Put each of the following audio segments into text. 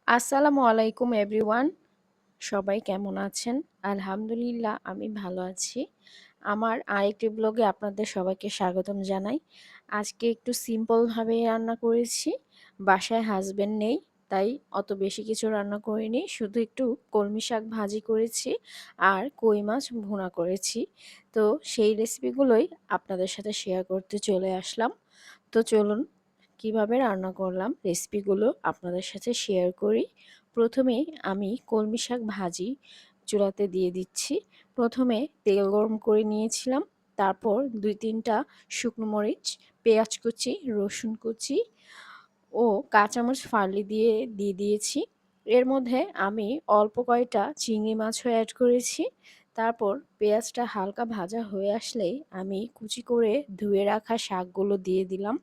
আসসালামু আলাইকুম এভরিওয়ান। সবাই কেমন আছেন? আলহামদুলিল্লাহ আমি ভালো আছি। আমার আরেকটি ব্লগে আপনাদের সবাইকে স্বাগতম জানাই। আজকে একটু সিম্পলভাবে রান্না করেছি। বাসায় হাসব্যান্ড নেই, তাই অত বেশি কিছু রান্না করিনি। শুধু একটু কলমি শাক ভাজি করেছি আর কই মাছ ভুনা করেছি। তো সেই রেসিপিগুলোই আপনাদের সাথে শেয়ার করতে চলে আসলাম। তো চলুন কিভাবে রান্না করলাম রেসিপিগুলো আপনাদের সাথে শেয়ার করি। প্রথমেই আমি কলমি শাক ভাজি চুলাতে দিয়ে দিচ্ছি। প্রথমে তেল গরম করে নিয়েছিলাম, তারপর 2-3টা শুকনো মরিচ, পেঁয়াজ কুচি, রসুন কুচি ও কাঁচামরিচ ফালি দিয়ে দিয়ে দিয়েছি। এর মধ্যে আমি অল্প কয়টা চিংড়ি মাছও অ্যাড করেছি। তারপর পেঁয়াজটা হালকা ভাজা হয়ে আসলেই আমি কুচি করে ধুয়ে রাখা শাকগুলো দিয়ে দিলাম।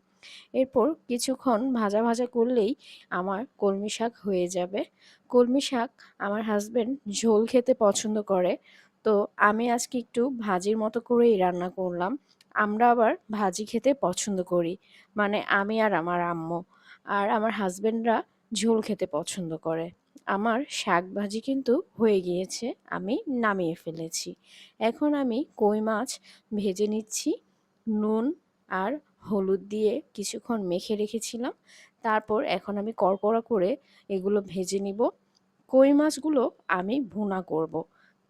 এরপর কিছুক্ষণ ভাজা ভাজা করলেই আমার কলমি শাক হয়ে যাবে। কলমি শাক আমার হাজবেন্ড ঝোল খেতে পছন্দ করে, তো আমি আজকে একটু ভাজির মতো করেই রান্না করলাম। আমরা আবার ভাজি খেতে পছন্দ করি, মানে আমি আর আমার আম্মু। আর আমার হাজবেন্ডরা ঝোল খেতে পছন্দ করে। আমার শাক ভাজি কিন্তু হয়ে গিয়েছে, আমি নামিয়ে ফেলেছি। এখন আমি কই মাছ ভেজে নিচ্ছি। নুন আর হলুদ দিয়ে কিছুক্ষণ মেখে রেখেছিলাম। তারপর এখন আমি কড়কড়া করে এগুলো ভেজে নিব। কই মাছগুলো আমি ভুনা করব।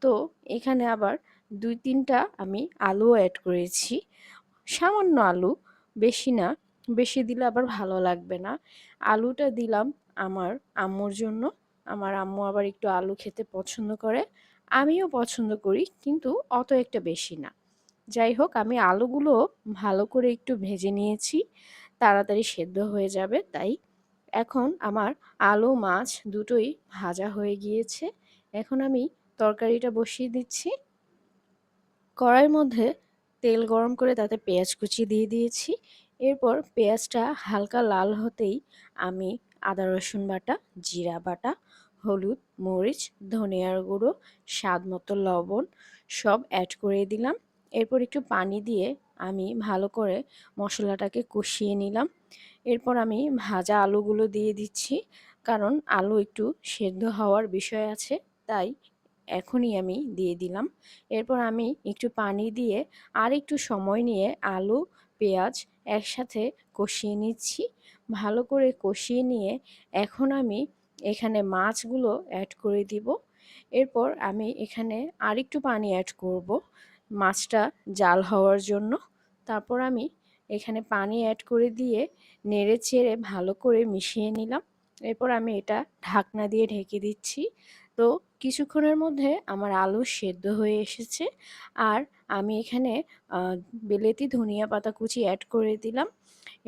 তো এখানে আবার 2-3টা আমি আলুও অ্যাড করেছি। সামান্য আলু, বেশি না। বেশি দিলে আবার ভালো লাগবে না। আলুটা দিলাম আমার আম্মুর জন্য। আমার আম্মু আবার একটু আলু খেতে পছন্দ করে। আমিও পছন্দ করি, কিন্তু অত একটা বেশি না। যাই হোক, আমি আলুগুলো ভালো করে একটু ভেজে নিয়েছি, তাড়াতাড়ি সেদ্ধ হয়ে যাবে তাই। এখন আমার আলু মাছ দুটোই ভাজা হয়ে গিয়েছে। এখন আমি তরকারিটা বসিয়ে দিচ্ছি। কড়াইয়ের মধ্যে তেল গরম করে তাতে পেঁয়াজ কুচি দিয়ে দিয়েছি। এরপর পেঁয়াজটা হালকা লাল হতেই আমি আদা রসুন বাটা, জিরা বাটা, হলুদ, মরিচ, ধনিয়ার গুঁড়ো, স্বাদ মতো লবণ সব অ্যাড করে দিলাম। এরপর একটু পানি দিয়ে আমি ভালো করে মশলাটাকে কষিয়ে নিলাম। এরপর আমি ভাজা আলুগুলো দিয়ে দিচ্ছি, কারণ আলু একটু সেদ্ধ হওয়ার বিষয় আছে, তাই এখনই আমি দিয়ে দিলাম। এরপর আমি একটু পানি দিয়ে আর একটু সময় নিয়ে আলু, পেঁয়াজ একসাথে কষিয়ে নিচ্ছি। ভালো করে কষিয়ে নিয়ে এখন আমি এখানে মাছগুলো অ্যাড করে দিব। এরপর আমি এখানে আরেকটু পানি অ্যাড করব মাছটা জাল হওয়ার জন্য। তারপর আমি এখানে পানি অ্যাড করে দিয়ে নেড়ে চেড়ে ভালো করে মিশিয়ে নিলাম। এরপর আমি এটা ঢাকনা দিয়ে ঢেকে দিচ্ছি। তো কিছুক্ষণের মধ্যে আমার আলু সেদ্ধ হয়ে এসেছে। আর আমি এখানে বিলেতি ধনিয়া পাতা কুচি অ্যাড করে দিলাম।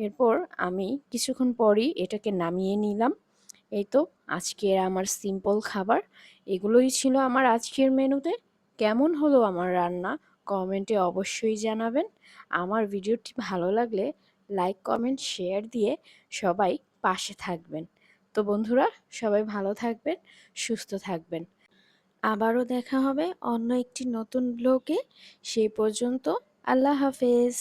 এরপর আমি কিছুক্ষণ পরই এটাকে নামিয়ে নিলাম। এই তো আজকের আমার সিম্পল খাবার। এগুলোই ছিল আমার আজকের মেনুতে। কেমন হলো আমার রান্না কমেন্টে অবশ্যই জানাবেন। আমার ভিডিওটি ভালো লাগলে লাইক, কমেন্ট, শেয়ার দিয়ে সবাই পাশে থাকবেন। তো বন্ধুরা, সবাই ভালো থাকবেন, সুস্থ থাকবেন। আবারও দেখা হবে অন্য একটি নতুন ব্লগে। সেই পর্যন্ত আল্লাহ হাফেজ।